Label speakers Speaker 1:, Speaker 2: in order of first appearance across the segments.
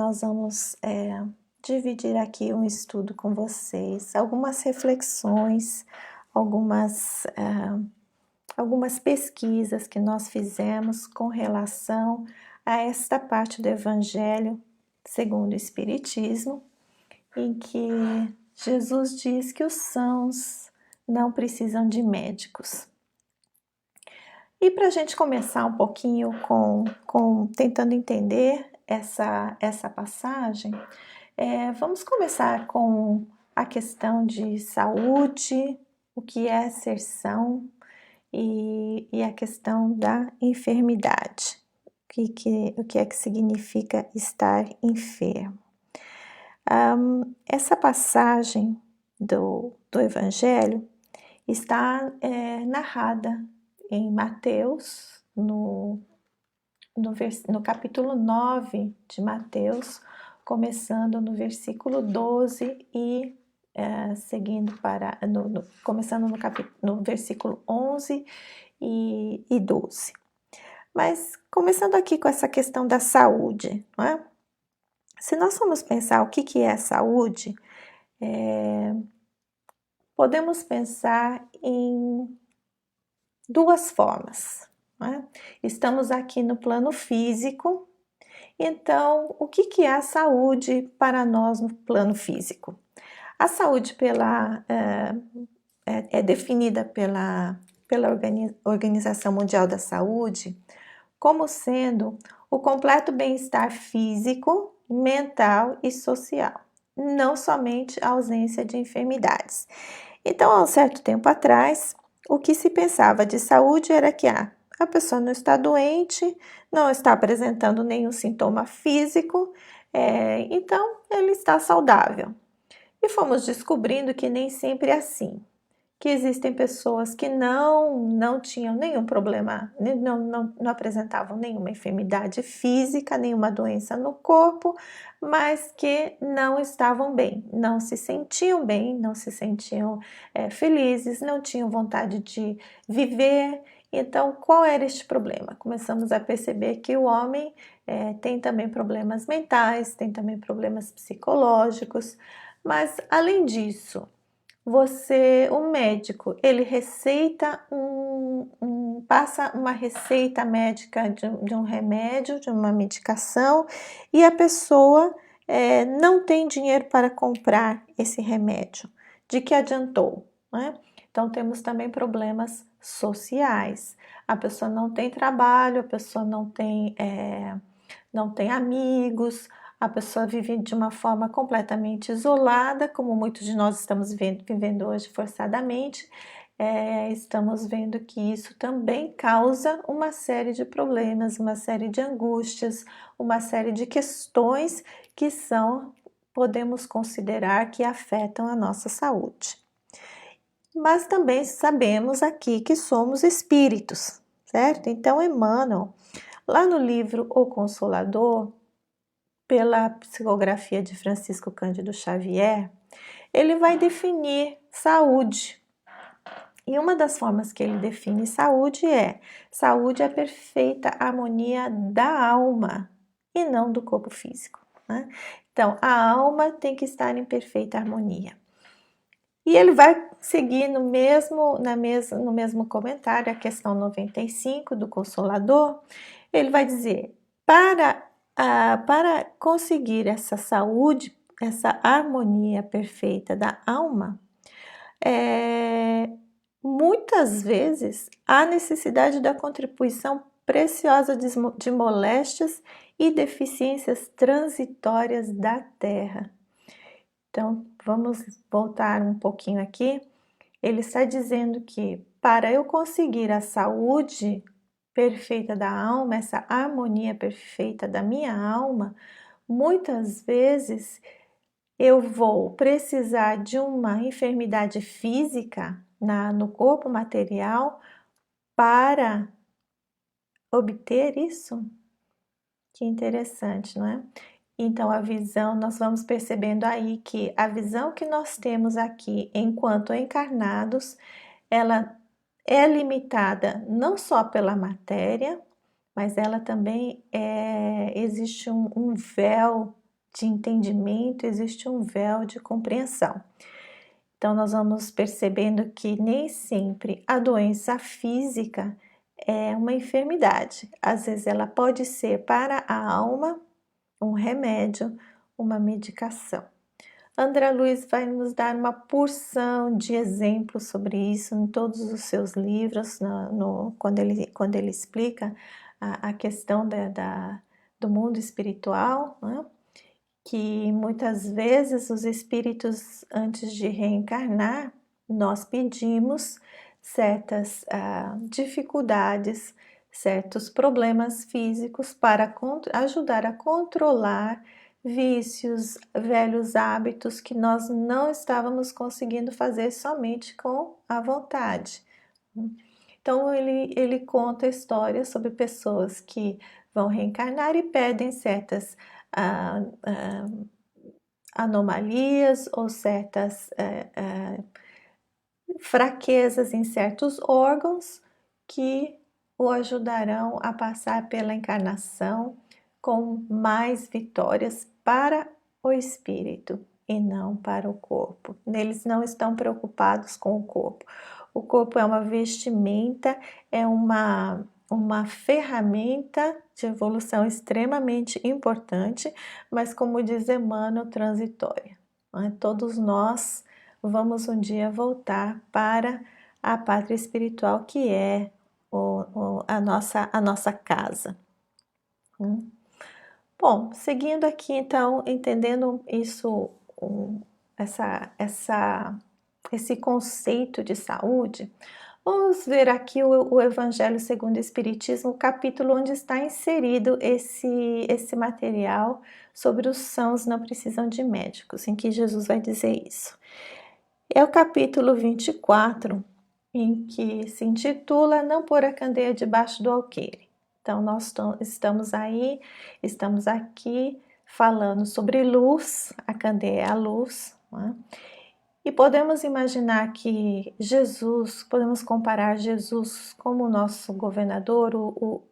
Speaker 1: nós vamos dividir aqui um estudo com vocês, algumas reflexões, algumas pesquisas que nós fizemos com relação a esta parte do Evangelho segundo o Espiritismo, em que Jesus diz que os sãos não precisam de médicos. E para a gente começar um pouquinho tentando entender essa passagem, vamos começar com a questão de saúde, o que é ser são e a questão da enfermidade, o que é que significa estar enfermo. Essa passagem do Evangelho está narrada em Mateus, no capítulo 9 de Mateus, começando no versículo 12 e seguindo começando no versículo 11 e 12. Mas começando aqui com essa questão da saúde, não é? Se nós formos pensar o que é saúde, podemos pensar em duas formas, né? Estamos aqui no plano físico, então o que é a saúde para nós no plano físico? A saúde é definida pela Organização Mundial da Saúde como sendo o completo bem-estar físico, mental e social, não somente a ausência de enfermidades. Então, há um certo tempo atrás, o que se pensava de saúde era que a pessoa não está doente, não está apresentando nenhum sintoma físico, então ele está saudável. E fomos descobrindo que nem sempre é assim, que existem pessoas que não tinham nenhum problema, não apresentavam nenhuma enfermidade física, nenhuma doença no corpo, mas que não estavam bem, não se sentiam bem, não se sentiam felizes, não tinham vontade de viver. Então, qual era este problema? Começamos a perceber que o homem tem também problemas mentais, tem também problemas psicológicos, mas além disso, o médico, ele receita passa uma receita médica de um remédio, de uma medicação, e a pessoa não tem dinheiro para comprar esse remédio. De que adiantou, né? Então temos também problemas sociais. A pessoa não tem trabalho, a pessoa não tem amigos, a pessoa vive de uma forma completamente isolada, como muitos de nós estamos vivendo hoje forçadamente. Estamos vendo que isso também causa uma série de problemas, uma série de angústias, uma série de questões que podemos considerar que afetam a nossa saúde. Mas também sabemos aqui que somos espíritos, certo? Então, Emmanuel, lá no livro O Consolador, pela psicografia de Francisco Cândido Xavier, ele vai definir saúde. E uma das formas que ele define saúde é a perfeita harmonia da alma e não do corpo físico, né? Então, a alma tem que estar em perfeita harmonia. E ele vai seguir no mesmo comentário, a questão 95 do Consolador, ele vai dizer, para conseguir essa saúde, essa harmonia perfeita da alma, muitas vezes há necessidade da contribuição preciosa de moléstias e deficiências transitórias da terra. Então, vamos voltar um pouquinho aqui. Ele está dizendo que para eu conseguir a saúde perfeita da alma, essa harmonia perfeita da minha alma, muitas vezes eu vou precisar de uma enfermidade física no corpo material para obter isso. Que interessante, não é? Então, nós vamos percebendo aí que a visão que nós temos aqui enquanto encarnados, ela é limitada não só pela matéria, mas ela também existe um véu de entendimento, existe um véu de compreensão. Então, nós vamos percebendo que nem sempre a doença física é uma enfermidade. Às vezes ela pode ser para a alma um remédio, uma medicação. André Luiz vai nos dar uma porção de exemplos sobre isso em todos os seus livros, quando ele explica a questão do mundo espiritual, né? Que muitas vezes os espíritos, antes de reencarnar, nós pedimos certas dificuldades, certos problemas físicos para ajudar a controlar vícios, velhos hábitos que nós não estávamos conseguindo fazer somente com a vontade. Então ele conta histórias sobre pessoas que vão reencarnar e pedem certas anomalias ou certas fraquezas em certos órgãos que o ajudarão a passar pela encarnação com mais vitórias para o espírito e não para o corpo. Eles não estão preocupados com o corpo. O corpo é uma vestimenta, é uma ferramenta de evolução extremamente importante, mas como diz Emmanuel, transitória. Todos nós vamos um dia voltar para a pátria espiritual, que é a nossa casa. Bom, seguindo aqui então, entendendo isso, esse conceito de saúde, vamos ver aqui o Evangelho segundo o Espiritismo, o capítulo onde está inserido esse material sobre os sãos não precisam de médicos, em que Jesus vai dizer isso. É o capítulo 24, em que se intitula Não pôr a candeia debaixo do alqueire. Então, nós estamos aqui falando sobre luz, a candeia é a luz, né? E podemos imaginar que Jesus, podemos comparar Jesus como nosso governador,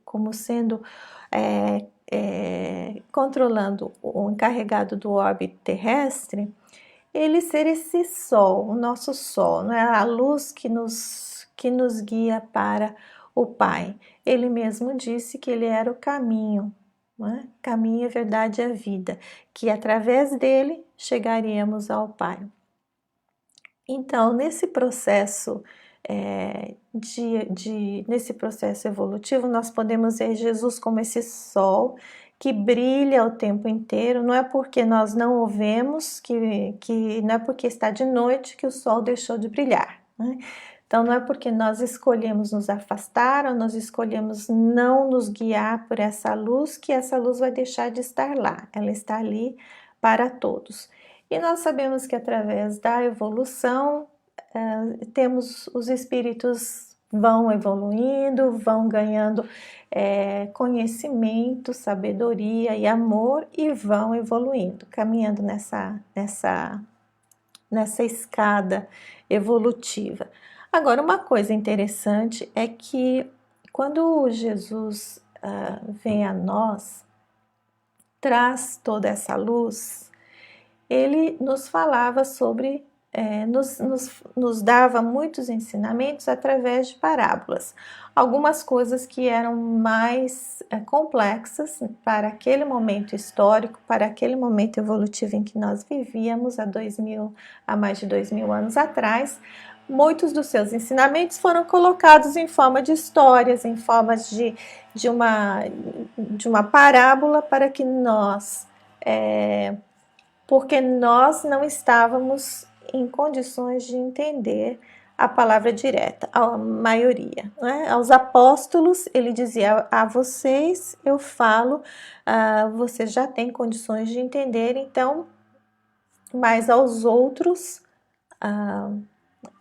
Speaker 1: como sendo, controlando o encarregado do orbe terrestre, ele ser esse sol, o nosso sol, não é? A luz que nos guia para o Pai. Ele mesmo disse que ele era o caminho, não é? Caminho, a verdade e a vida, que através dele chegaríamos ao Pai. Então, nesse processo nesse processo evolutivo, nós podemos ver Jesus como esse sol que brilha o tempo inteiro. Não é porque nós não o vemos, que não é porque está de noite que o sol deixou de brilhar, né? Então, não é porque nós escolhemos nos afastar ou nós escolhemos não nos guiar por essa luz que essa luz vai deixar de estar lá. Ela está ali para todos. E nós sabemos que através da evolução, temos os espíritos vão evoluindo, vão ganhando conhecimento, sabedoria e amor e vão evoluindo, caminhando nessa escada evolutiva. Agora, uma coisa interessante é que quando Jesus vem a nós, traz toda essa luz, ele nos falava sobre, nos dava muitos ensinamentos através de parábolas. Algumas coisas que eram mais complexas para aquele momento histórico, para aquele momento evolutivo em que nós vivíamos há mais de 2000 anos atrás. Muitos dos seus ensinamentos foram colocados em forma de histórias, em formas de uma parábola para que nós... porque nós não estávamos em condições de entender a palavra direta, a maioria, né? Aos apóstolos, ele dizia, a vocês eu falo, vocês já têm condições de entender, então, mas aos outros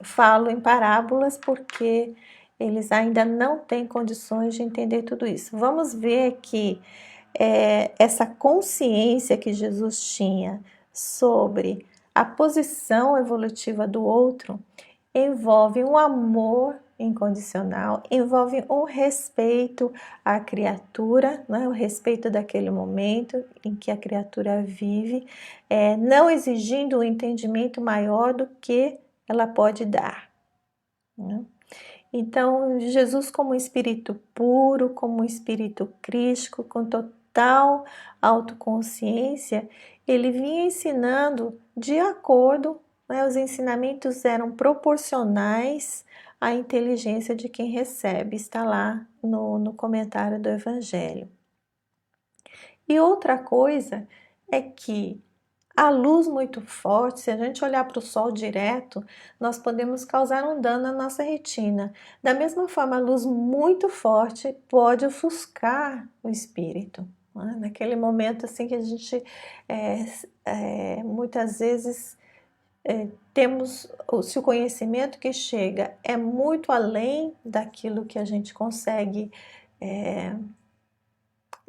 Speaker 1: falo em parábolas porque eles ainda não têm condições de entender tudo isso. Vamos ver que essa consciência que Jesus tinha sobre a posição evolutiva do outro, envolve um amor incondicional, envolve um respeito à criatura, né? O respeito daquele momento em que a criatura vive, não exigindo um entendimento maior do que ela pode dar, né? Então, Jesus, como um espírito puro, como um espírito crístico, com total autoconsciência, ele vinha ensinando de acordo, né, os ensinamentos eram proporcionais à inteligência de quem recebe, está lá no comentário do Evangelho. E outra coisa é que a luz muito forte, se a gente olhar para o sol direto, nós podemos causar um dano na nossa retina. Da mesma forma, a luz muito forte pode ofuscar o espírito, né? Naquele momento assim que a gente muitas vezes temos, se o conhecimento que chega é muito além daquilo que a gente consegue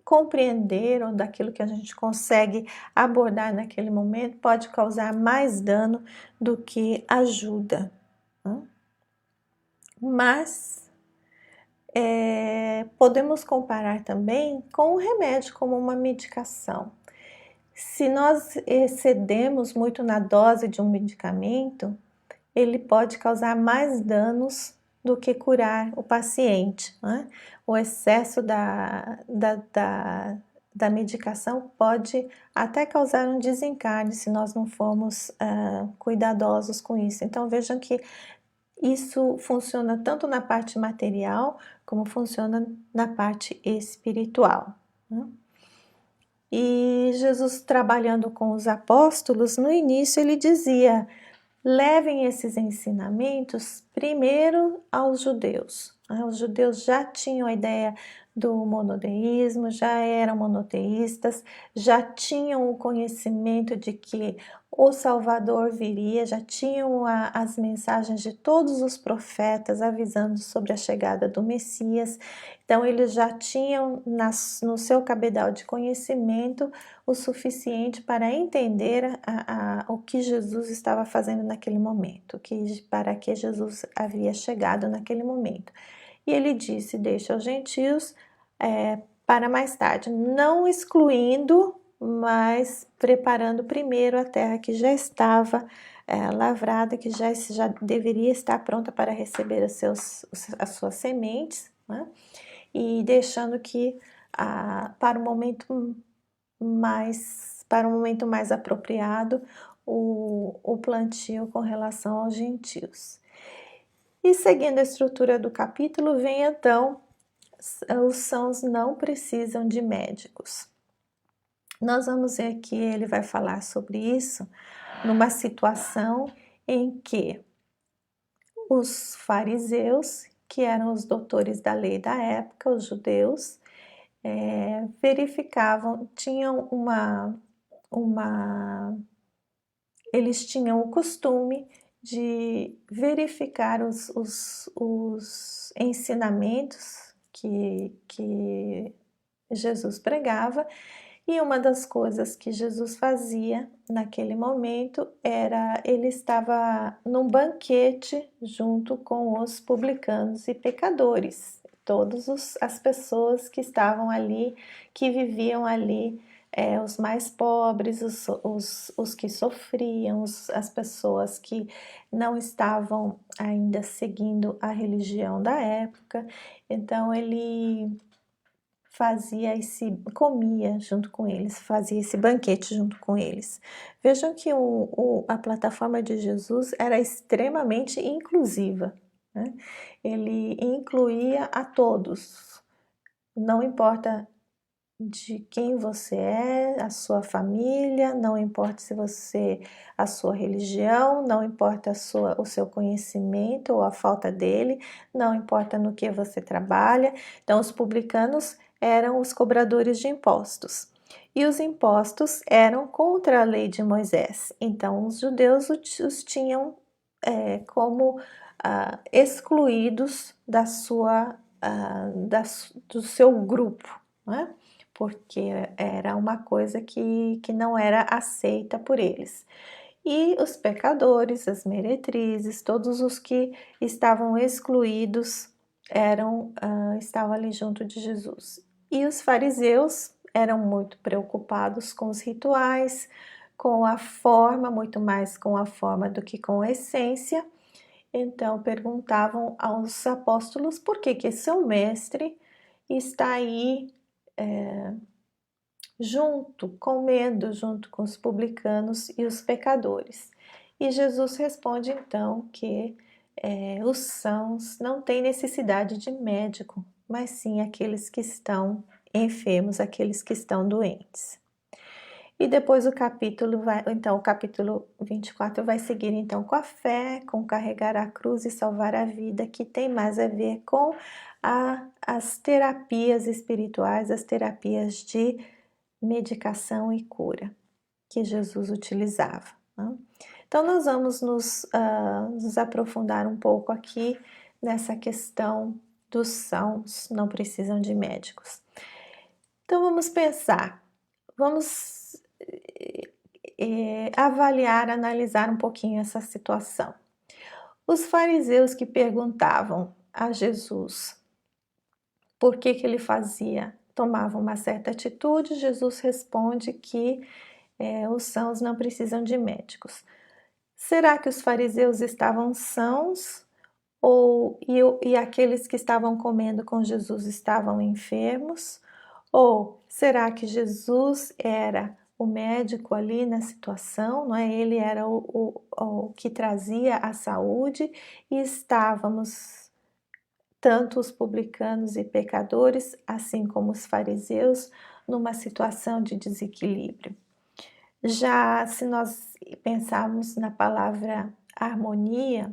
Speaker 1: compreender ou daquilo que a gente consegue abordar naquele momento, pode causar mais dano do que ajuda, né? Mas podemos comparar também com o remédio, como uma medicação. Se nós excedemos muito na dose de um medicamento, ele pode causar mais danos do que curar o paciente, né? O excesso da medicação pode até causar um desencarne se nós não formos cuidadosos com isso. Então vejam que isso funciona tanto na parte material como funciona na parte espiritual, né? E Jesus, trabalhando com os apóstolos, no início ele dizia: levem esses ensinamentos primeiro aos judeus. Os judeus já tinham a ideia do monoteísmo, já eram monoteístas, já tinham o conhecimento de que o Salvador viria, já tinham as mensagens de todos os profetas avisando sobre a chegada do Messias. Então eles já tinham no seu cabedal de conhecimento o suficiente para entender o que Jesus estava fazendo naquele momento, para que Jesus havia chegado naquele momento. E ele disse: deixa os gentios para mais tarde, não excluindo, mas preparando primeiro a terra que já estava lavrada, que já deveria estar pronta para receber as suas sementes, né? E deixando que para um momento mais apropriado o plantio com relação aos gentios. E seguindo a estrutura do capítulo, vem então: os sãos não precisam de médicos. Nós vamos ver que ele vai falar sobre isso numa situação em que os fariseus, que eram os doutores da lei da época, os judeus, verificavam, eles tinham o costume de verificar os ensinamentos que Jesus pregava, e uma das coisas que Jesus fazia naquele momento era, ele estava num banquete junto com os publicanos e pecadores, todas as pessoas que estavam ali, que viviam ali, os mais pobres, os que sofriam, as pessoas que não estavam ainda seguindo a religião da época. Então ele comia junto com eles, fazia esse banquete junto com eles. Vejam que a plataforma de Jesus era extremamente inclusiva, né? Ele incluía a todos, não importa de quem você é, a sua família, não importa a sua religião, não importa o seu conhecimento ou a falta dele, não importa no que você trabalha. Então os publicanos eram os cobradores de impostos, e os impostos eram contra a lei de Moisés. Então os judeus os tinham como excluídos do seu grupo, né? Porque era uma coisa que não era aceita por eles. e os pecadores, as meretrizes, todos os que estavam excluídos estavam ali junto de Jesus. E os fariseus eram muito preocupados com os rituais, com a forma, muito mais com a forma do que com a essência. Então perguntavam aos apóstolos por que seu mestre está aí comendo junto com os publicanos e os pecadores. E Jesus responde então que os sãos não têm necessidade de médico, mas sim aqueles que estão enfermos, aqueles que estão doentes. E depois o capítulo 24 vai seguir então com a fé, com carregar a cruz e salvar a vida, que tem mais a ver com as terapias espirituais, as terapias de medicação e cura que Jesus utilizava, né? Então nós vamos nos aprofundar um pouco aqui nessa questão dos sãos não precisam de médicos. Então vamos pensar, vamos avaliar, analisar um pouquinho essa situação. Os fariseus que perguntavam a Jesus por que ele tomava uma certa atitude, Jesus responde que os sãos não precisam de médicos. Será que os fariseus estavam sãos e aqueles que estavam comendo com Jesus estavam enfermos? Ou será que Jesus era o médico ali na situação, não é? Ele era o que trazia a saúde e estávamos, tanto os publicanos e pecadores, assim como os fariseus, numa situação de desequilíbrio. Já se nós pensarmos na palavra harmonia,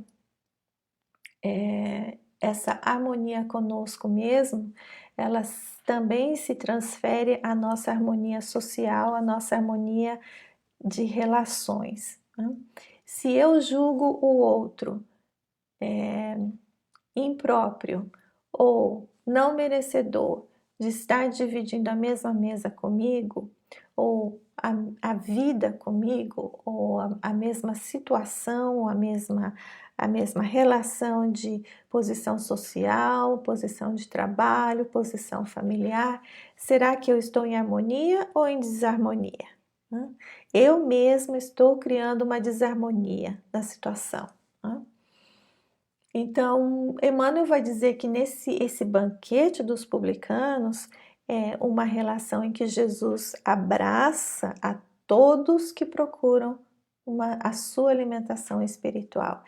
Speaker 1: essa harmonia conosco mesmo, ela também se transfere à nossa harmonia social, à nossa harmonia de relações, né? Se eu julgo o outro impróprio ou não merecedor de estar dividindo a mesma mesa comigo, ou a vida comigo, ou a mesma situação, a mesma relação de posição social, posição de trabalho, posição familiar, será que eu estou em harmonia ou em desarmonia? Eu mesma estou criando uma desarmonia na situação. Então, Emmanuel vai dizer que esse banquete dos publicanos é uma relação em que Jesus abraça a todos que procuram a sua alimentação espiritual.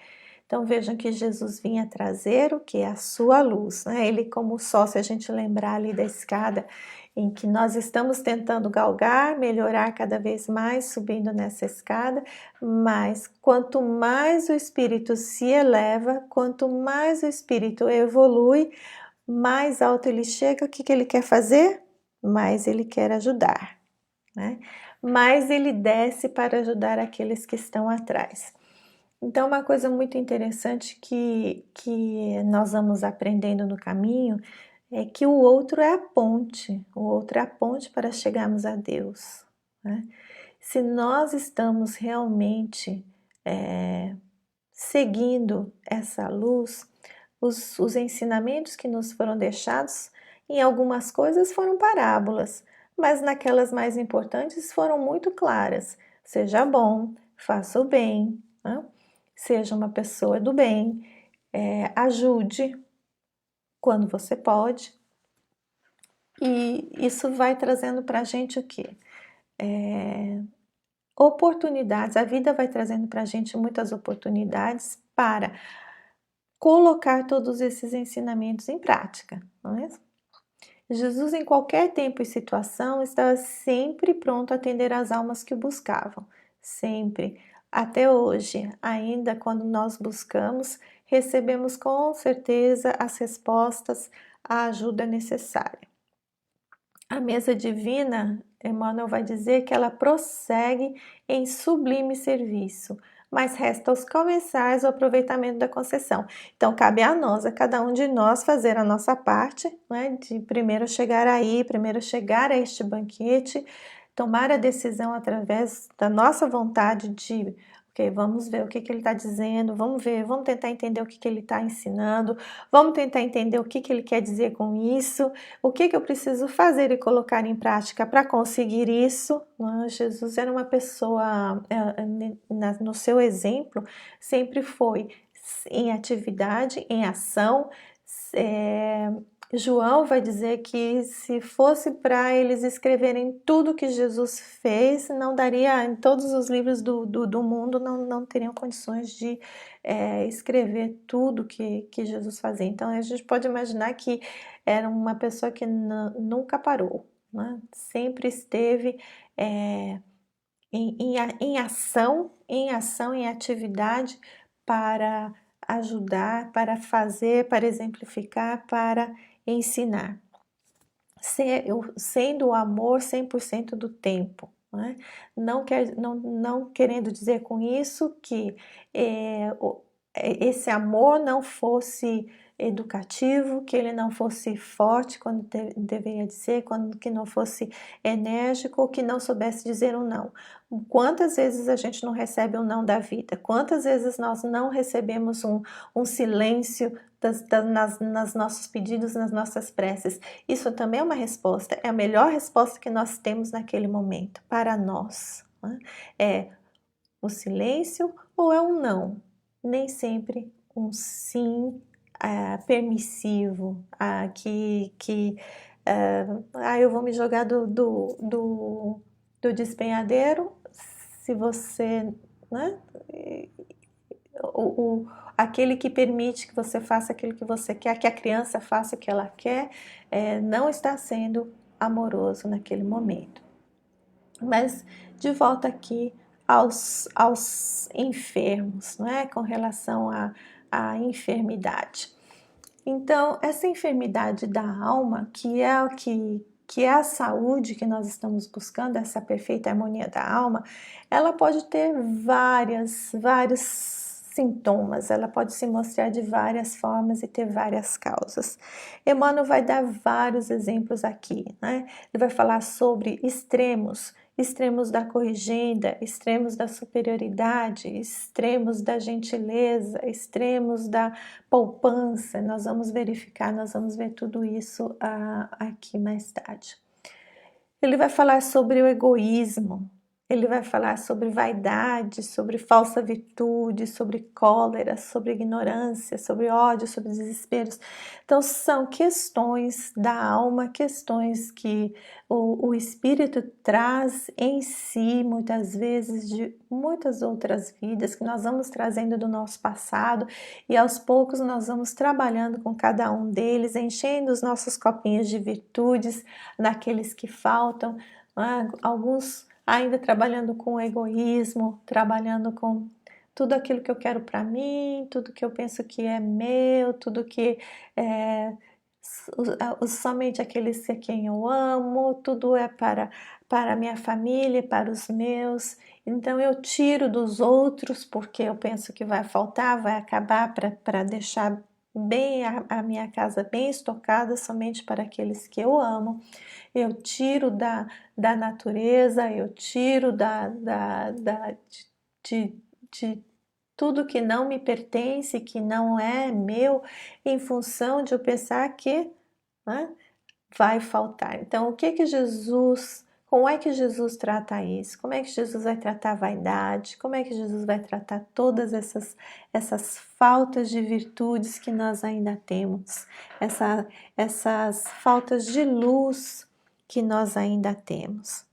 Speaker 1: Então vejam que Jesus vinha trazer o que? A sua luz, né? Ele como sol, se a gente lembrar ali da escada em que nós estamos tentando galgar, melhorar cada vez mais, subindo nessa escada, mas quanto mais o espírito se eleva, quanto mais o espírito evolui, mais alto ele chega, o que ele quer fazer? Mais ele quer ajudar, né? Mais ele desce para ajudar aqueles que estão atrás. Então, uma coisa muito interessante que nós vamos aprendendo no caminho é que o outro é a ponte para chegarmos a Deus, né? Se nós estamos realmente seguindo essa luz, os ensinamentos que nos foram deixados, em algumas coisas foram parábolas, mas naquelas mais importantes foram muito claras. Seja bom, faça o bem, né? Seja uma pessoa do bem, ajude quando você pode. E isso vai trazendo para a gente o quê? Oportunidades, a vida vai trazendo para a gente muitas oportunidades para colocar todos esses ensinamentos em prática, não é? Jesus, em qualquer tempo e situação, estava sempre pronto a atender às almas que o buscavam, sempre. Até hoje, ainda quando nós buscamos, recebemos com certeza as respostas, a ajuda necessária. A mesa divina, Emmanuel vai dizer que ela prossegue em sublime serviço, mas resta aos comensais o aproveitamento da concessão. Então, cabe a nós, a cada um de nós, fazer a nossa parte, né, de primeiro chegar a este banquete, tomar a decisão através da nossa vontade de Ok, vamos ver o que ele está dizendo, vamos ver, vamos tentar entender o que ele está ensinando, vamos tentar entender o que ele quer dizer com isso, o que eu preciso fazer e colocar em prática para conseguir isso. Jesus era uma pessoa, no seu exemplo, sempre foi em atividade, em ação. João vai dizer que se fosse para eles escreverem tudo que Jesus fez, não daria, em todos os livros do mundo, não teriam condições de escrever tudo que Jesus fazia. Então a gente pode imaginar que era uma pessoa que nunca parou, né? Sempre esteve em ação, em atividade para ajudar, para fazer, para exemplificar, para ensinar, sendo o amor 100% do tempo. Né? Não querendo dizer com isso que esse amor não fosse educativo, que ele não fosse forte quando deveria dizer, que não fosse enérgico, ou que não soubesse dizer um não. Quantas vezes a gente não recebe um não da vida? Quantas vezes nós não recebemos um silêncio nas nossos pedidos, nas nossas preces? Isso também é uma resposta, é a melhor resposta que nós temos naquele momento, para nós. Né? É o silêncio ou é um não? Nem sempre um sim permissivo, eu vou me jogar do despenhadeiro se você, né? Aquele que permite que você faça aquilo que você quer, que a criança faça o que ela quer, não está sendo amoroso naquele momento. Mas de volta aqui aos enfermos, não é? Com relação à enfermidade. Então, essa enfermidade da alma, que é a saúde que nós estamos buscando, essa perfeita harmonia da alma, ela pode ter vários sintomas, ela pode se mostrar de várias formas e ter várias causas. Emmanuel vai dar vários exemplos aqui, né? Ele vai falar sobre extremos da corrigenda, extremos da superioridade, extremos da gentileza, extremos da poupança. Nós vamos verificar, nós vamos ver tudo isso aqui mais tarde. Ele vai falar sobre o egoísmo, ele vai falar sobre vaidade, sobre falsa virtude, sobre cólera, sobre ignorância, sobre ódio, sobre desesperos. Então, são questões da alma, questões que o espírito traz em si, muitas vezes, de muitas outras vidas, que nós vamos trazendo do nosso passado, e aos poucos nós vamos trabalhando com cada um deles, enchendo os nossos copinhos de virtudes naqueles que faltam, alguns ainda trabalhando com o egoísmo, trabalhando com tudo aquilo que eu quero para mim, tudo que eu penso que é meu, tudo que somente aqueles a quem eu amo, tudo é para a minha família, para os meus. Então eu tiro dos outros porque eu penso que vai faltar, vai acabar, para deixar bem a minha casa bem estocada somente para aqueles que eu amo. Eu tiro da natureza, eu tiro de tudo que não me pertence, que não é meu, em função de eu pensar que, né, vai faltar. Então, como é que Jesus trata isso? Como é que Jesus vai tratar a vaidade? Como é que Jesus vai tratar todas essas faltas de virtudes que nós ainda temos? Essas faltas de luz que nós ainda temos.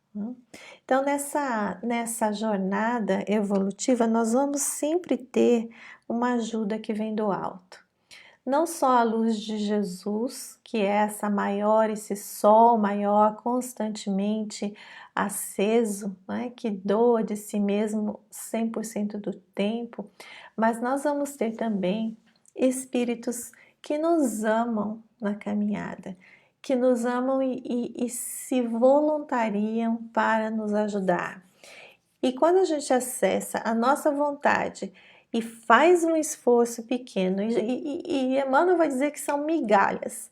Speaker 1: Então, nessa jornada evolutiva, nós vamos sempre ter uma ajuda que vem do alto. Não só a luz de Jesus, que é essa maior, esse sol maior constantemente aceso, né, que doa de si mesmo 100% do tempo, mas nós vamos ter também espíritos que nos amam na caminhada, que nos amam e se voluntariam para nos ajudar. E quando a gente acessa a nossa vontade e faz um esforço pequeno, e Emmanuel vai dizer que são migalhas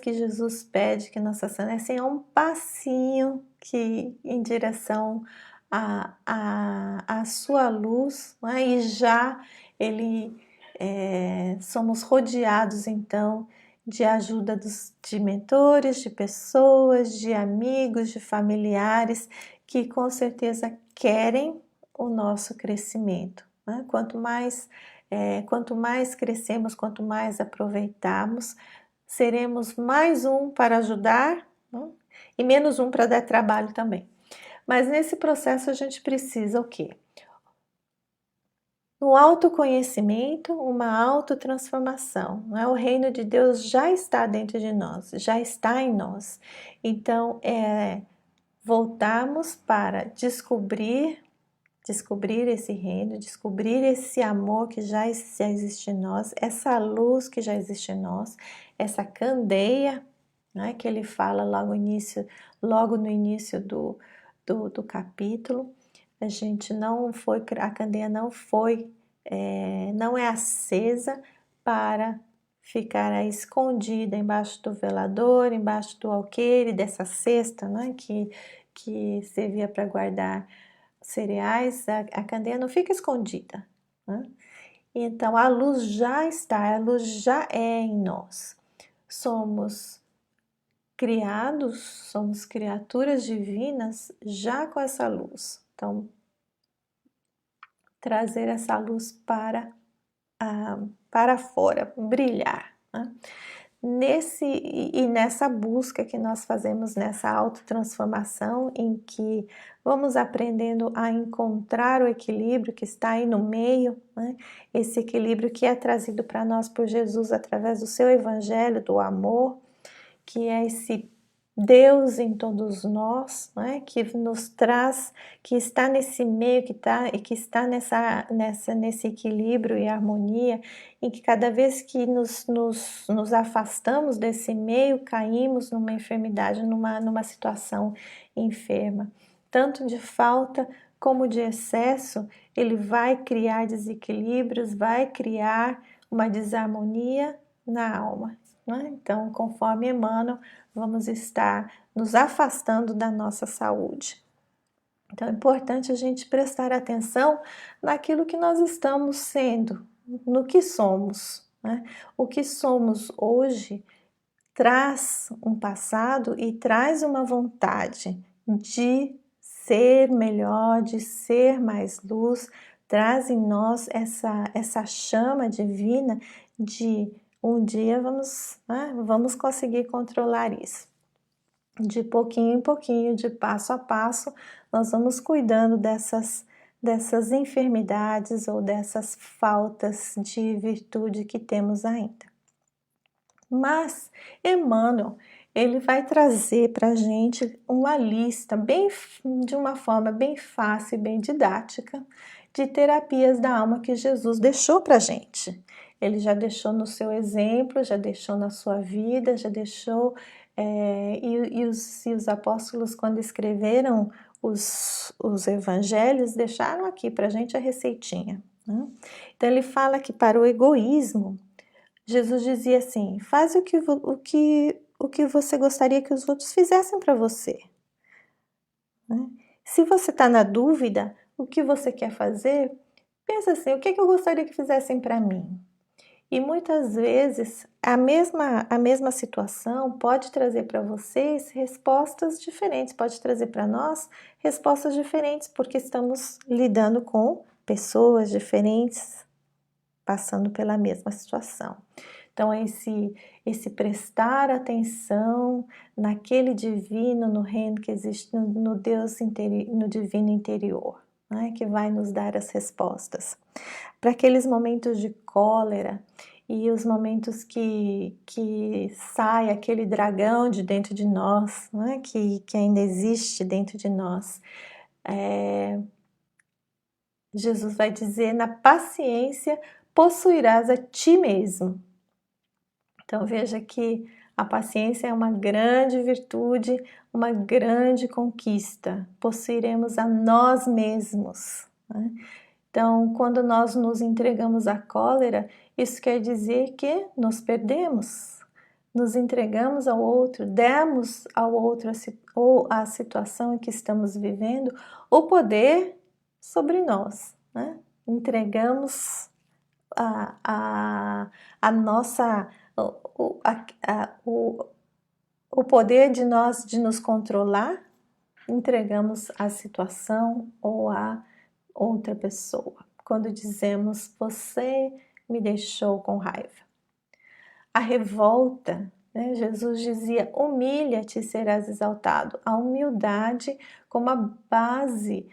Speaker 1: que Jesus pede que nós façamos, assim, é um passinho em direção a sua luz, né? E já somos rodeados então de ajuda de mentores, de pessoas, de amigos, de familiares que com certeza querem o nosso crescimento, né? Quanto mais crescemos, quanto mais aproveitarmos, seremos mais um para ajudar, né? E menos um para dar trabalho também. Mas nesse processo a gente precisa o quê? No autoconhecimento, uma autotransformação. Né? O reino de Deus já está dentro de nós, já está em nós. Então, voltarmos para descobrir esse reino, descobrir esse amor que já existe em nós, essa luz que já existe em nós, essa candeia, né, que ele fala logo no início do capítulo. A candeia não é acesa para ficar aí escondida embaixo do velador, embaixo do alqueire, dessa cesta, né, que servia para guardar cereais. A candeia não fica escondida, né? Então a luz já está, a luz já é em nós. Somos criaturas divinas já com essa luz. Então, trazer essa luz para fora, brilhar, né? Nessa busca que nós fazemos, nessa autotransformação, em que vamos aprendendo a encontrar o equilíbrio que está aí no meio, né? Esse equilíbrio que é trazido para nós por Jesus através do seu evangelho, do amor, que é esse Deus em todos nós, né? Que nos traz, que está nesse meio, que está nesse equilíbrio e harmonia, em que cada vez que nos afastamos desse meio, caímos numa enfermidade, numa situação enferma. Tanto de falta como de excesso, ele vai criar desequilíbrios, vai criar uma desarmonia na alma. Então, conforme Emmanuel, vamos estar nos afastando da nossa saúde. Então, é importante a gente prestar atenção naquilo que nós estamos sendo, no que somos, né? O que somos hoje traz um passado e traz uma vontade de ser melhor, de ser mais luz, traz em nós essa chama divina de um dia vamos conseguir controlar isso. De pouquinho em pouquinho, de passo a passo, nós vamos cuidando dessas enfermidades ou dessas faltas de virtude que temos ainda. Mas Emmanuel, ele vai trazer para a gente uma lista de uma forma bem fácil e bem didática de terapias da alma que Jesus deixou para a gente. Ele já deixou no seu exemplo, já deixou na sua vida, já deixou, e os apóstolos, quando escreveram os evangelhos, deixaram aqui para a gente a receitinha, né? Então ele fala que para o egoísmo, Jesus dizia assim: faz o que você gostaria que os outros fizessem para você, né? Se você está na dúvida, o que você quer fazer, pensa assim: o que eu gostaria que fizessem para mim? E muitas vezes a mesma situação pode trazer para vocês respostas diferentes, pode trazer para nós respostas diferentes, porque estamos lidando com pessoas diferentes, passando pela mesma situação. Então, esse prestar atenção naquele divino, no reino que existe, no Deus no divino interior, né, que vai nos dar as respostas. Para aqueles momentos de cólera e os momentos que sai aquele dragão de dentro de nós, né, que ainda existe dentro de nós, Jesus vai dizer: na paciência possuirás a ti mesmo. Então veja que a paciência é uma grande virtude, uma grande conquista. Possuiremos a nós mesmos, né? Então, quando nós nos entregamos à cólera, isso quer dizer que nos perdemos. nos entregamos ao outro, demos ao outro ou a situação em que estamos vivendo o poder sobre nós, né? Entregamos a nossa, o poder de nós de nos controlar, entregamos a situação ou a outra pessoa. Quando dizemos, você me deixou com raiva. A revolta, né? Jesus dizia, humilha-te e serás exaltado. A humildade como a base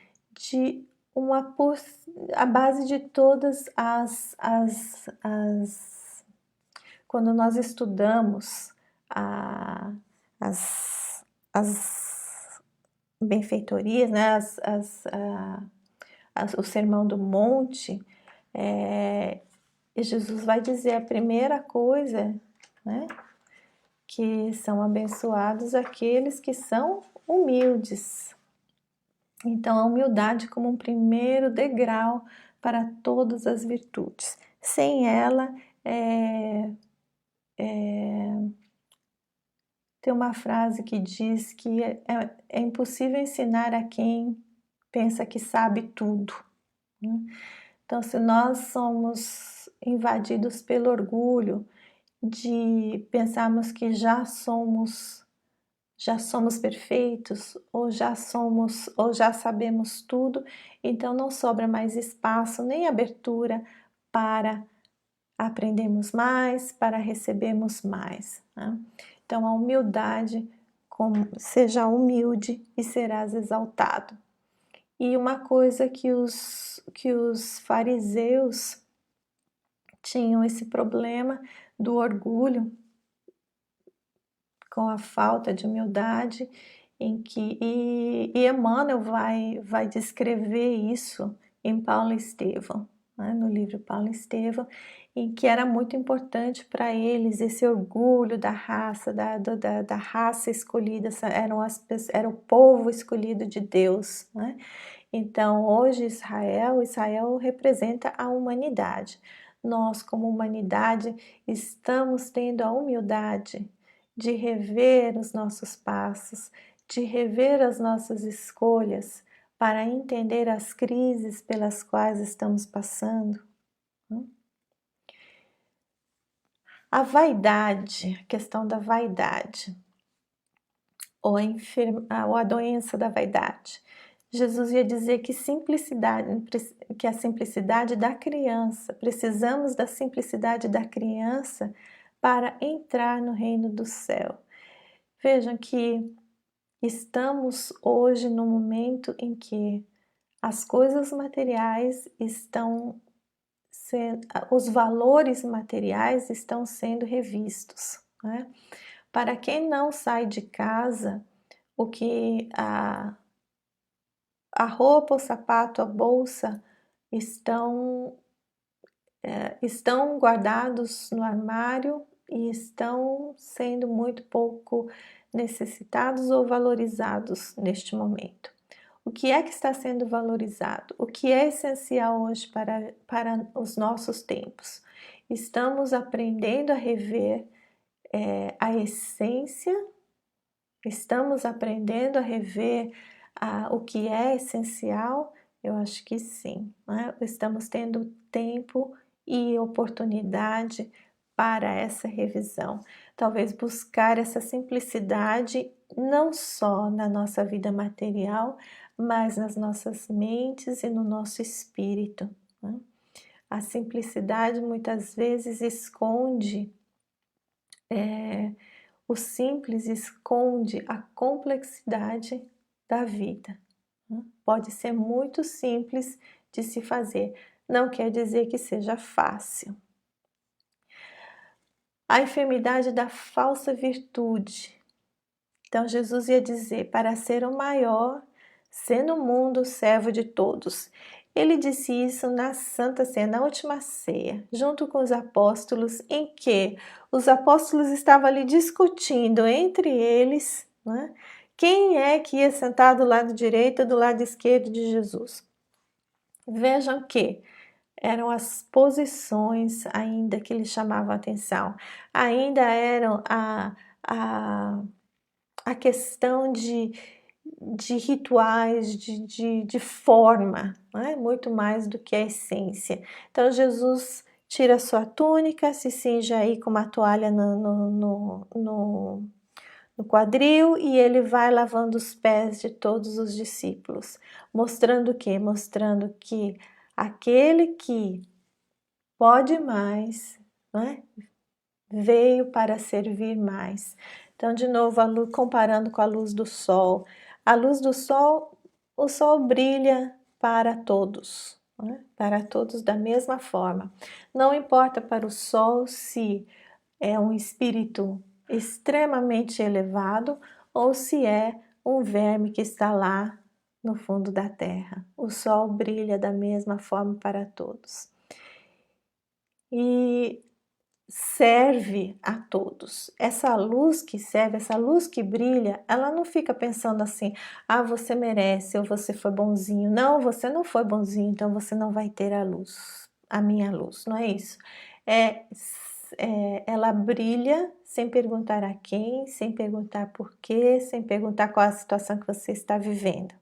Speaker 1: de todas quando nós estudamos as benfeitorias, né? O Sermão do Monte, e Jesus vai dizer a primeira coisa, né? Que são abençoados aqueles que são humildes. Então, a humildade como um primeiro degrau para todas as virtudes. Sem ela, tem uma frase que diz que é impossível ensinar a quem pensa que sabe tudo, né? Então, se nós somos invadidos pelo orgulho de pensarmos que já somos perfeitos, ou já sabemos tudo, então não sobra mais espaço nem abertura para aprendermos mais, para recebermos mais, né? Então a humildade, seja humilde e serás exaltado. E uma coisa que os fariseus tinham esse problema do orgulho, com a falta de humildade, e Emmanuel vai descrever isso em Paulo e Estevão, né, no livro Paulo e Estevão, em que era muito importante para eles esse orgulho da raça, da raça escolhida, era o povo escolhido de Deus, né? Então hoje Israel representa a humanidade. Nós, como humanidade, estamos tendo a humildade de rever os nossos passos, de rever as nossas escolhas para entender as crises pelas quais estamos passando. A vaidade, a questão da vaidade, ou a doença da vaidade. Jesus ia dizer que a simplicidade da criança, precisamos da simplicidade da criança para entrar no reino do céu. Vejam que estamos hoje no momento em que as coisas materiais os valores materiais estão sendo revistos, né? Para quem não sai de casa, o que a roupa, o sapato, a bolsa estão guardados no armário e estão sendo muito pouco necessitados ou valorizados neste momento. O que é que está sendo valorizado? O que é essencial hoje para os nossos tempos? Estamos aprendendo a rever a essência, estamos aprendendo a rever o que é essencial? Eu acho que sim, né? Estamos tendo tempo e oportunidade para essa revisão. Talvez buscar essa simplicidade não só na nossa vida material, mas nas nossas mentes e no nosso espírito, né? A simplicidade muitas vezes esconde, o simples esconde a complexidade da vida, né? Pode ser muito simples de se fazer, não quer dizer que seja fácil. A enfermidade da falsa virtude. Então Jesus ia dizer, para ser o maior, ser no mundo o servo de todos. Ele disse isso na Santa Ceia, na última ceia, junto com os apóstolos, em que os apóstolos estavam ali discutindo entre eles, né, quem é que ia sentar do lado direito ou do lado esquerdo de Jesus. Vejam que eram as posições ainda que lhe chamavam a atenção, ainda eram a questão de rituais, de forma, né? Muito mais do que a essência. Então Jesus tira sua túnica, se cinge aí com uma toalha no quadril e ele vai lavando os pés de todos os discípulos, mostrando o quê? Mostrando que aquele que pode mais, né? Veio para servir mais. Então, de novo, comparando com a luz do sol. A luz do sol, o sol brilha para todos, né? Para todos da mesma forma. Não importa para o sol se é um espírito extremamente elevado ou se é um verme que está lá no fundo da terra. O sol brilha da mesma forma para todos. E serve a todos. Essa luz que serve, essa luz que brilha, ela não fica pensando assim, ah, você merece ou você foi bonzinho. Não, você não foi bonzinho, então você não vai ter a luz, a minha luz, não é isso. Ela brilha sem perguntar a quem, sem perguntar por quê, sem perguntar qual a situação que você está vivendo.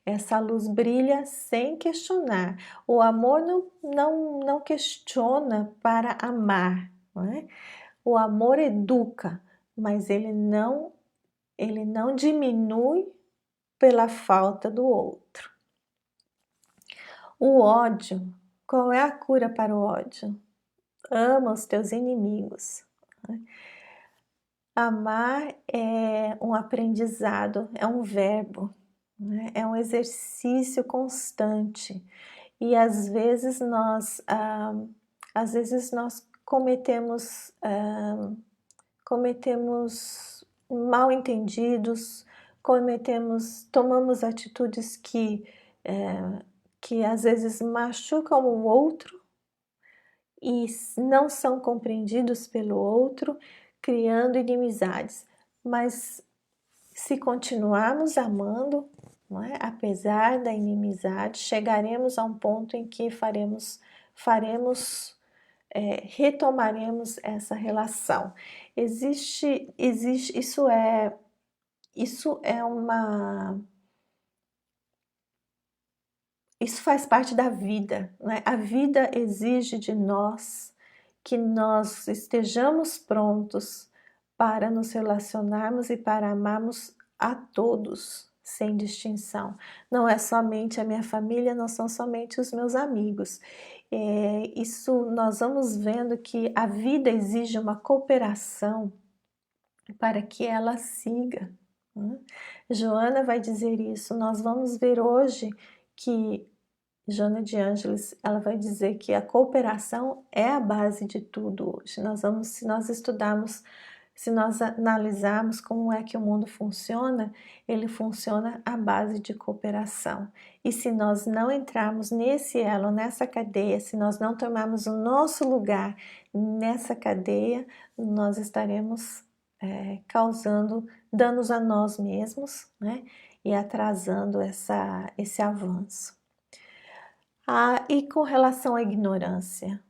Speaker 1: Essa luz brilha sem questionar. O amor não questiona para amar, não é? O amor educa, mas ele não diminui pela falta do outro. O ódio, qual é a cura para o ódio? Ama os teus inimigos. Amar é um aprendizado, é um verbo, né? É um exercício constante. E às vezes nós cometemos mal entendidos, tomamos atitudes que às vezes machucam o outro e não são compreendidos pelo outro, criando inimizades. Mas se continuarmos amando, não é? Apesar da inimizade, chegaremos a um ponto em que retomaremos essa relação. Isso faz parte da vida, né? A vida exige de nós que nós estejamos prontos para nos relacionarmos e para amarmos a todos, sem distinção. Não é somente a minha família, não são somente os meus amigos. Nós vamos vendo que a vida exige uma cooperação para que ela siga. Joana vai dizer isso. Nós vamos ver hoje que Joana de Ângeles, ela vai dizer que a cooperação é a base de tudo hoje. Se nós estudarmos, se nós analisarmos como é que o mundo funciona, ele funciona à base de cooperação. E se nós não entrarmos nesse elo, nessa cadeia, se nós não tomarmos o nosso lugar nessa cadeia, nós estaremos causando danos a nós mesmos, né? E atrasando esse avanço. E com relação à ignorância,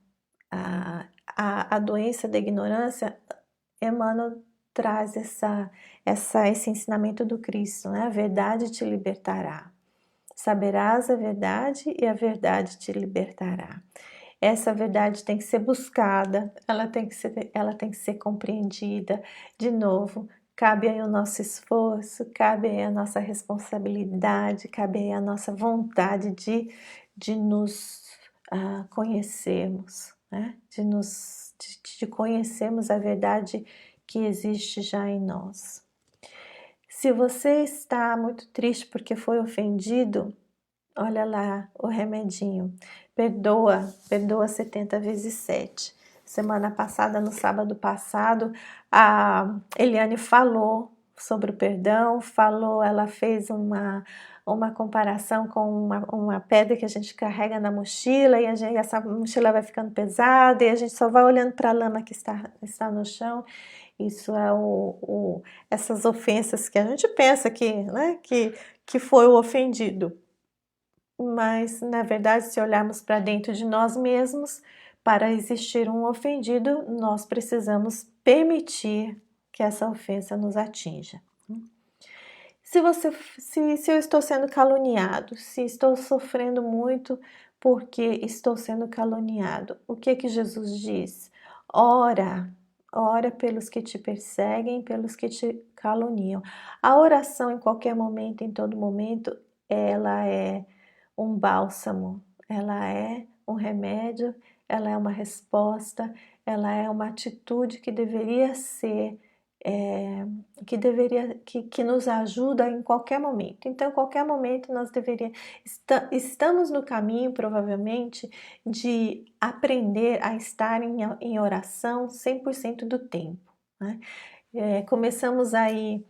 Speaker 1: a doença da ignorância, Emmanuel traz esse ensinamento do Cristo, né? A verdade te libertará. Saberás a verdade e a verdade te libertará. Essa verdade tem que ser buscada, ela tem que ser compreendida. De novo, cabe aí o nosso esforço, cabe aí a nossa responsabilidade, cabe aí a nossa vontade de nos conhecermos, né? de conhecermos a verdade que existe já em nós. Se você está muito triste porque foi ofendido, olha lá o remedinho. Perdoa 70 vezes 7. Semana passada, no sábado passado, a Eliane falou sobre o perdão, ela fez uma comparação com uma pedra que a gente carrega na mochila e essa mochila vai ficando pesada e a gente só vai olhando para a lama que está no chão. Isso é essas ofensas que a gente pensa que foi o ofendido. mas na verdade, se olharmos para dentro de nós mesmos, para existir um ofendido, nós precisamos permitir que essa ofensa nos atinja. Se eu estou sendo caluniado, se estou sofrendo muito porque estou sendo caluniado, o que Jesus diz? Ora, ora pelos que te perseguem, pelos que te caluniam. A oração em qualquer momento, em todo momento, ela é um bálsamo, ela é um remédio, ela é uma resposta, ela é uma atitude que deveria ser que nos ajuda em qualquer momento. Então, em qualquer momento nós deveríamos, estamos no caminho provavelmente de aprender a estar em oração 100% do tempo, né? Começamos aí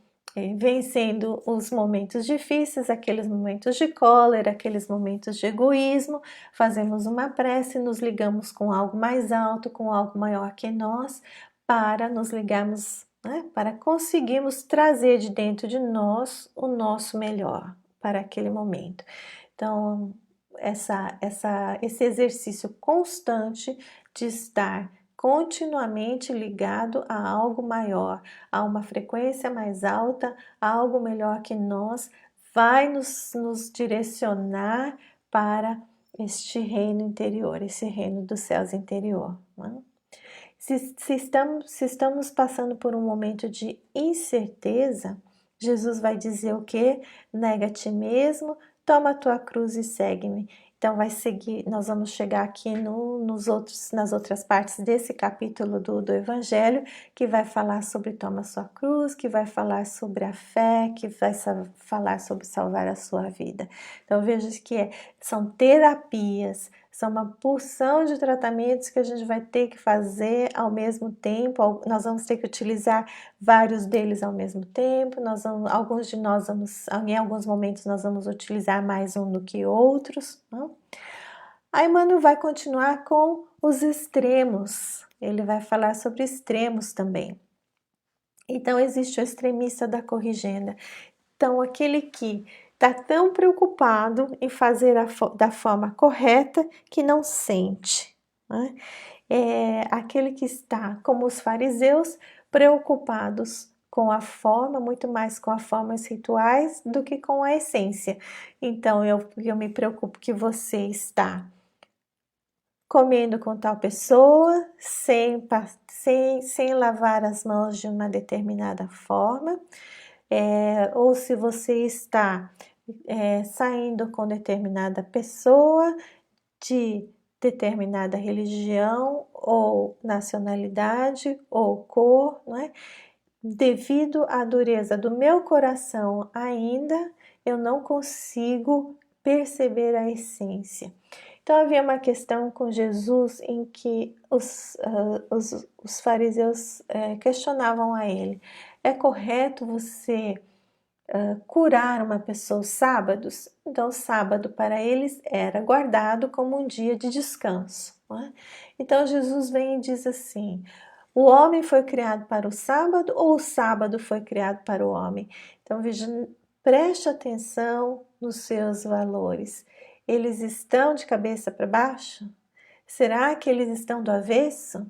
Speaker 1: vencendo os momentos difíceis, aqueles momentos de cólera, aqueles momentos de egoísmo, fazemos uma prece, nos ligamos com algo mais alto, com algo maior que nós, para nos ligarmos, né, para conseguirmos trazer de dentro de nós o nosso melhor para aquele momento. Então, esse exercício constante de estar continuamente ligado a algo maior, a uma frequência mais alta, a algo melhor que nós, vai nos direcionar para este reino interior, esse reino dos céus interior, né? Se estamos passando por um momento de incerteza, Jesus vai dizer o quê? Nega a ti mesmo, toma a tua cruz e segue-me. Então vai seguir, nós vamos chegar aqui nas outras partes desse capítulo do Evangelho, que vai falar sobre toma a sua cruz, que vai falar sobre a fé, que vai falar sobre salvar a sua vida. Então veja que são terapias, são uma porção de tratamentos que a gente vai ter que fazer ao mesmo tempo, nós vamos ter que utilizar vários deles ao mesmo tempo, alguns de nós em alguns momentos nós vamos utilizar mais um do que outros, não? Aí Emmanuel vai continuar com os extremos, ele vai falar sobre extremos também. Então existe o extremista da corrigenda, então aquele que está tão preocupado em fazer da forma correta que não sente, né? Aquele que está, como os fariseus, preocupados com a forma, muito mais com as formas rituais do que com a essência. Então eu me preocupo que você está comendo com tal pessoa, sem lavar as mãos de uma determinada forma, ou se você está saindo com determinada pessoa de determinada religião ou nacionalidade ou cor, não é? Devido à dureza do meu coração ainda, eu não consigo perceber a essência. Então havia uma questão com Jesus em que os fariseus questionavam a ele: é correto você curar uma pessoa aos sábados? Então o sábado para eles era guardado como um dia de descanso, não é? Então Jesus vem e diz assim: o homem foi criado para o sábado ou o sábado foi criado para o homem? Então veja, preste atenção nos seus valores. Eles estão de cabeça para baixo? Será que eles estão do avesso?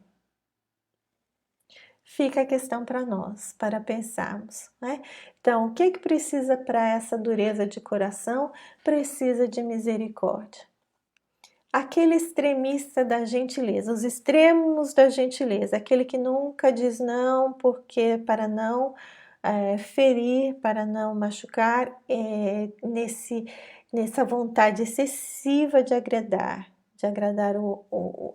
Speaker 1: Fica a questão para nós, para pensarmos, né? Então, o que precisa para essa dureza de coração? Precisa de misericórdia. Aquele extremista da gentileza, os extremos da gentileza, aquele que nunca diz não porque para não ferir, para não machucar, nessa vontade excessiva de agradar o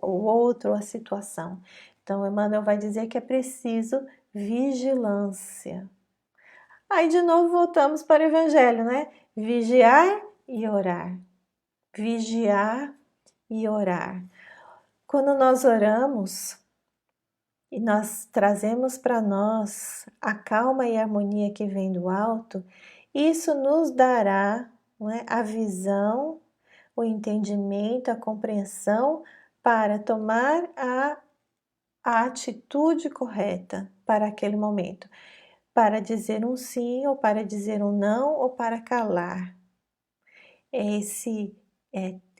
Speaker 1: outro, a situação. Então, Emmanuel vai dizer que é preciso vigilância. Aí, de novo, voltamos para o Evangelho, né? Vigiar e orar. Vigiar e orar. Quando nós oramos e nós trazemos para nós a calma e a harmonia que vem do alto, isso nos dará, não é, a visão, o entendimento, a compreensão para tomar a atitude correta para aquele momento, para dizer um sim ou para dizer um não ou para calar.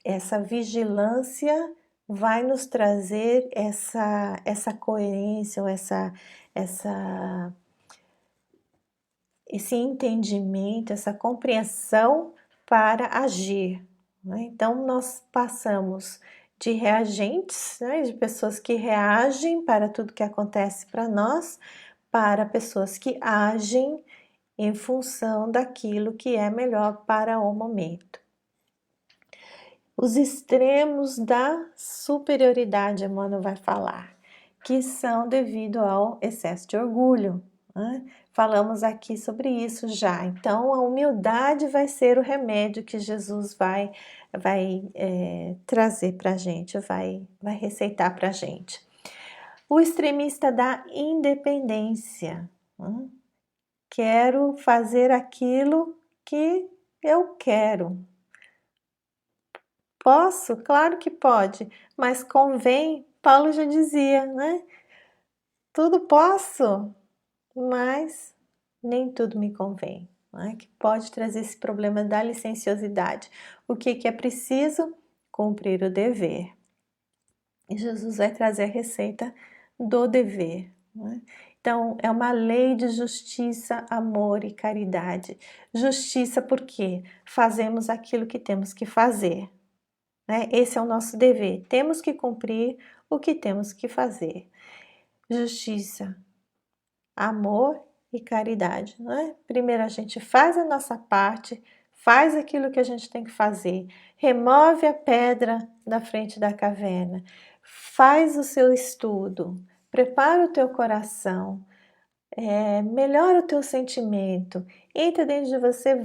Speaker 1: essa vigilância vai nos trazer essa coerência, ou esse entendimento, essa compreensão para agir, né? Então, nós passamos de reagentes, né, de pessoas que reagem para tudo que acontece para nós, para pessoas que agem em função daquilo que é melhor para o momento. Os extremos da superioridade, Emmanuel vai falar, que são devido ao excesso de orgulho, né? Falamos aqui sobre isso já. Então, a humildade vai ser o remédio que Jesus vai trazer para a gente, vai receitar para a gente. O extremista da independência, né? Quero fazer aquilo que eu quero. Posso? Claro que pode, mas convém, Paulo já dizia, né? Tudo posso, mas nem tudo me convém, né? Que pode trazer esse problema da licenciosidade. O que é preciso? Cumprir o dever. E Jesus vai trazer a receita do dever, né? Então, é uma lei de justiça, amor e caridade. Justiça porque fazemos aquilo que temos que fazer, né? Esse é o nosso dever, temos que cumprir o que temos que fazer. Justiça, amor e caridade, né? Primeiro a gente faz a nossa parte, faz aquilo que a gente tem que fazer, remove a pedra da frente da caverna, faz o seu estudo, prepara o teu coração, melhora o teu sentimento, entra dentro de você,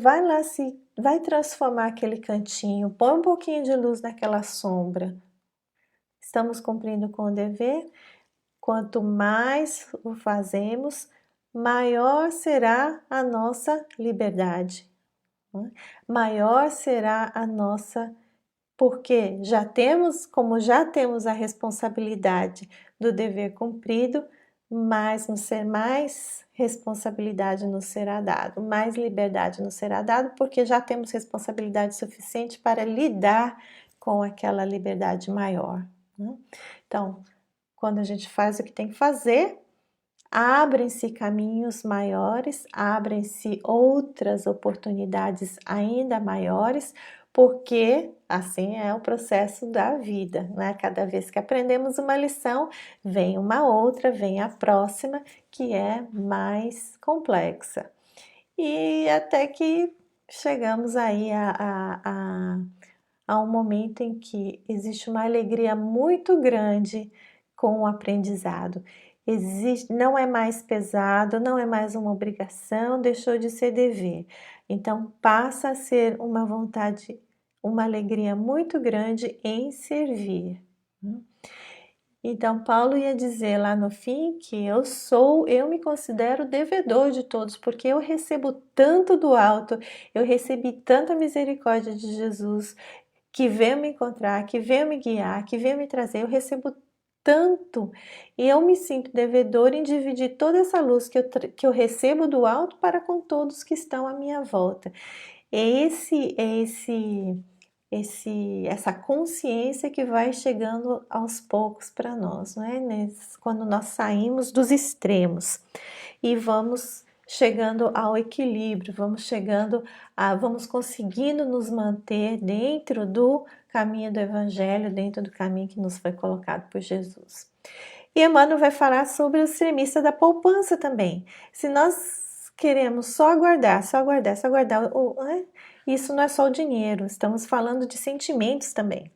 Speaker 1: vai transformar aquele cantinho, põe um pouquinho de luz naquela sombra. Estamos cumprindo com o dever? Quanto mais o fazemos, maior será a nossa liberdade, né? Maior será a nossa, porque como já temos a responsabilidade do dever cumprido, mais responsabilidade nos será dado, mais liberdade nos será dado, porque já temos responsabilidade suficiente para lidar com aquela liberdade maior, né? Então, quando a gente faz o que tem que fazer, abrem-se caminhos maiores, abrem-se outras oportunidades ainda maiores, porque assim é o processo da vida, né? Cada vez que aprendemos uma lição, vem uma outra, vem a próxima, que é mais complexa. E até que chegamos aí a um momento em que existe uma alegria muito grande com o aprendizado. Não é mais pesado, não é mais uma obrigação, deixou de ser dever. Então passa a ser uma vontade, uma alegria muito grande em servir. Então Paulo ia dizer lá no fim que eu me considero devedor de todos, porque eu recebo tanto do alto, eu recebi tanta misericórdia de Jesus, que veio me encontrar, que veio me guiar, que veio me trazer, eu recebo tanto e eu me sinto devedor em dividir toda essa luz que eu recebo do alto para com todos que estão à minha volta. Essa consciência que vai chegando aos poucos para nós, não é? Quando nós saímos dos extremos e vamos chegando ao equilíbrio, vamos conseguindo nos manter dentro do caminho do Evangelho, dentro do caminho que nos foi colocado por Jesus. E Emmanuel vai falar sobre o extremista da poupança também. Se nós queremos só guardar, isso não é só o dinheiro, estamos falando de sentimentos também.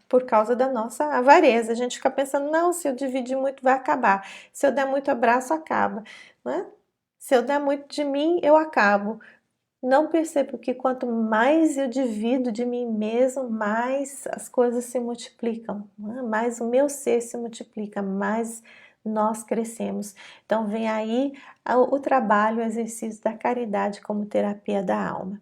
Speaker 1: Por causa da nossa avareza, a gente fica pensando, não, se eu dividir muito vai acabar, se eu der muito abraço acaba, né? Se eu der muito de mim, eu acabo. Não percebo que quanto mais eu divido de mim mesmo, mais as coisas se multiplicam, né? Mais o meu ser se multiplica, mais nós crescemos. Então vem aí o trabalho, o exercício da caridade como terapia da alma.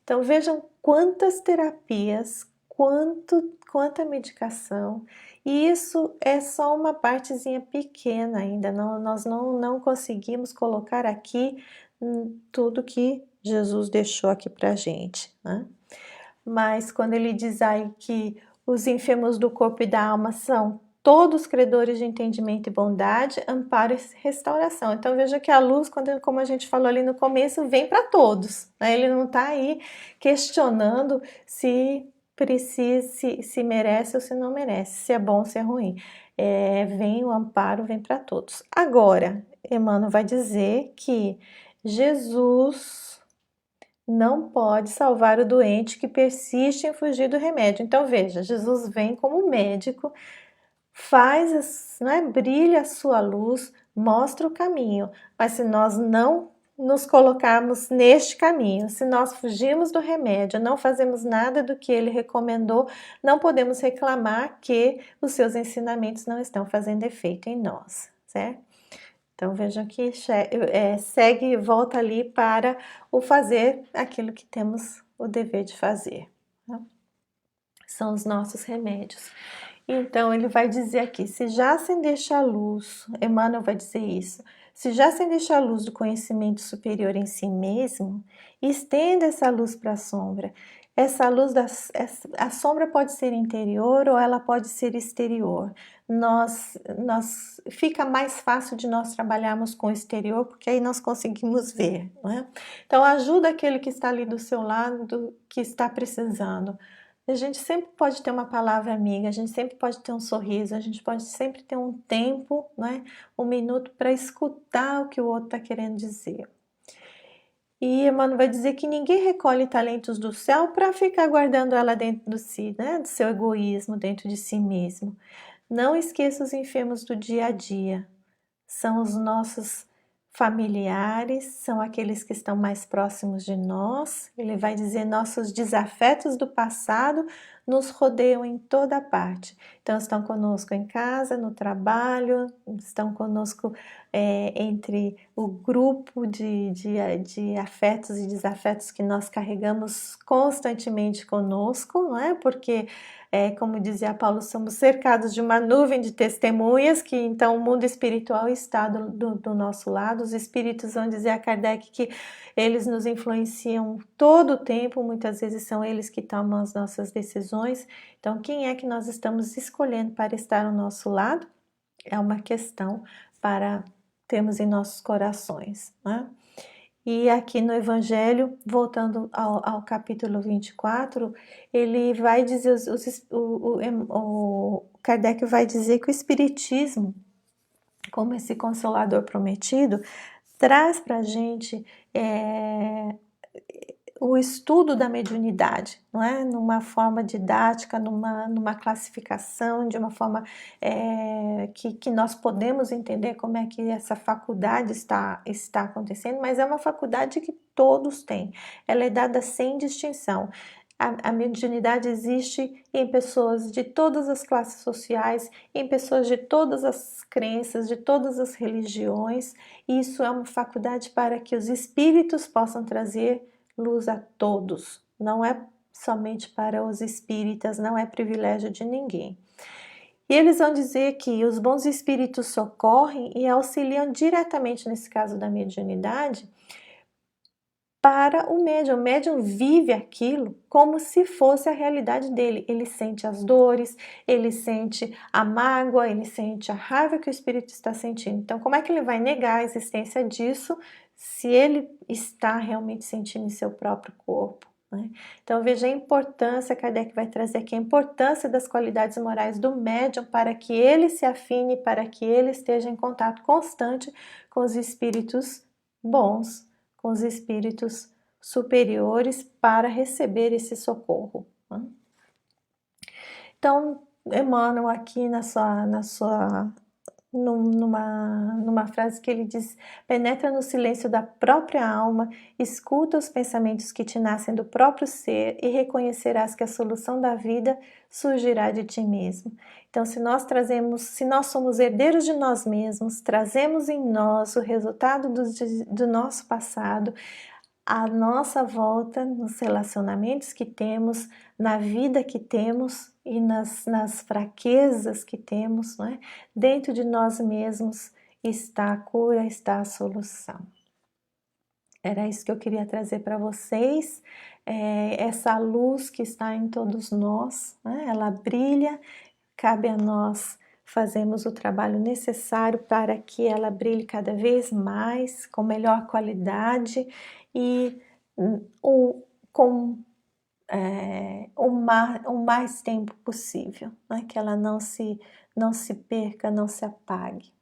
Speaker 1: Então vejam quantas terapias, quanta medicação, e isso é só uma partezinha pequena ainda, nós não conseguimos colocar aqui tudo que Jesus deixou aqui pra gente, né? mas quando ele diz aí que os enfermos do corpo e da alma são todos credores de entendimento e bondade, amparo e restauração. Então veja que a luz, como a gente falou ali no começo, vem para todos, né? Ele não está aí questionando se precisa, se merece ou se não merece, se é bom ou se é ruim. Vem o amparo, vem para todos. Agora, Emmanuel vai dizer que Jesus não pode salvar o doente que persiste em fugir do remédio. Então veja, Jesus vem como médico, brilha a sua luz, mostra o caminho, mas se nós não nos colocarmos neste caminho, se nós fugirmos do remédio, não fazemos nada do que ele recomendou, não podemos reclamar que os seus ensinamentos não estão fazendo efeito em nós, certo? Então vejam que segue e volta ali para o fazer aquilo que temos o dever de fazer. Tá? São os nossos remédios. Então ele vai dizer aqui, se já acendeste a luz, Emmanuel vai dizer isso, se já acendeste a luz do conhecimento superior em si mesmo, estenda essa luz para a sombra. Essa luz, a sombra pode ser interior ou ela pode ser exterior. Fica mais fácil de nós trabalharmos com o exterior, porque aí nós conseguimos ver, não é? Então ajuda aquele que está ali do seu lado, que está precisando. A gente sempre pode ter uma palavra amiga, a gente sempre pode ter um sorriso, a gente pode sempre ter um tempo, né, um minuto para escutar o que o outro está querendo dizer. E Emmanuel vai dizer que ninguém recolhe talentos do céu para ficar guardando ela dentro de si, né, do seu egoísmo, dentro de si mesmo. Não esqueça os enfermos do dia a dia. São os nossos familiares, são aqueles que estão mais próximos de nós. Ele vai dizer: nossos desafetos do passado nos rodeiam em toda parte. Então, estão conosco em casa, no trabalho, estão conosco entre o grupo de afetos e desafetos que nós carregamos constantemente conosco, não é? Porque como dizia Paulo, somos cercados de uma nuvem de testemunhas, que então o mundo espiritual está do nosso lado. Os espíritos vão dizer a Kardec que eles nos influenciam todo o tempo, muitas vezes são eles que tomam as nossas decisões. Então, quem é que nós estamos escolhendo para estar ao nosso lado? É uma questão para termos em nossos corações, né? E aqui no Evangelho, voltando ao capítulo 24, ele vai dizer, o Kardec vai dizer que o Espiritismo, como esse Consolador prometido, traz para a gente o estudo da mediunidade, não é? Numa forma didática, numa classificação, de uma forma que nós podemos entender como é que essa faculdade está acontecendo, mas é uma faculdade que todos têm, ela é dada sem distinção. A mediunidade existe em pessoas de todas as classes sociais, em pessoas de todas as crenças, de todas as religiões, e isso é uma faculdade para que os espíritos possam trazer luz a todos, não é somente para os espíritas, não é privilégio de ninguém. E eles vão dizer que os bons espíritos socorrem e auxiliam diretamente, nesse caso da mediunidade, para o médium. O médium vive aquilo como se fosse a realidade dele. Ele sente as dores, ele sente a mágoa, ele sente a raiva que o espírito está sentindo. Então, como é que ele vai negar a existência disso se ele está realmente sentindo em seu próprio corpo, né? Então, veja a importância, Kardec vai trazer aqui, a importância das qualidades morais do médium para que ele se afine, para que ele esteja em contato constante com os espíritos bons, com os espíritos superiores para receber esse socorro. Então, Emmanuel aqui numa frase que ele diz: penetra no silêncio da própria alma, escuta os pensamentos que te nascem do próprio ser e reconhecerás que a solução da vida surgirá de ti mesmo. Então, se nós somos herdeiros de nós mesmos, trazemos em nós o resultado do nosso passado, a nossa volta nos relacionamentos que temos, na vida que temos e nas fraquezas que temos, não é? Dentro de nós mesmos está a cura, está a solução. Era isso que eu queria trazer para vocês, essa luz que está em todos nós, né? Ela brilha, cabe a nós fazermos o trabalho necessário para que ela brilhe cada vez mais, com melhor qualidade e com o mais tempo possível, né? Que ela não se perca, não se apague.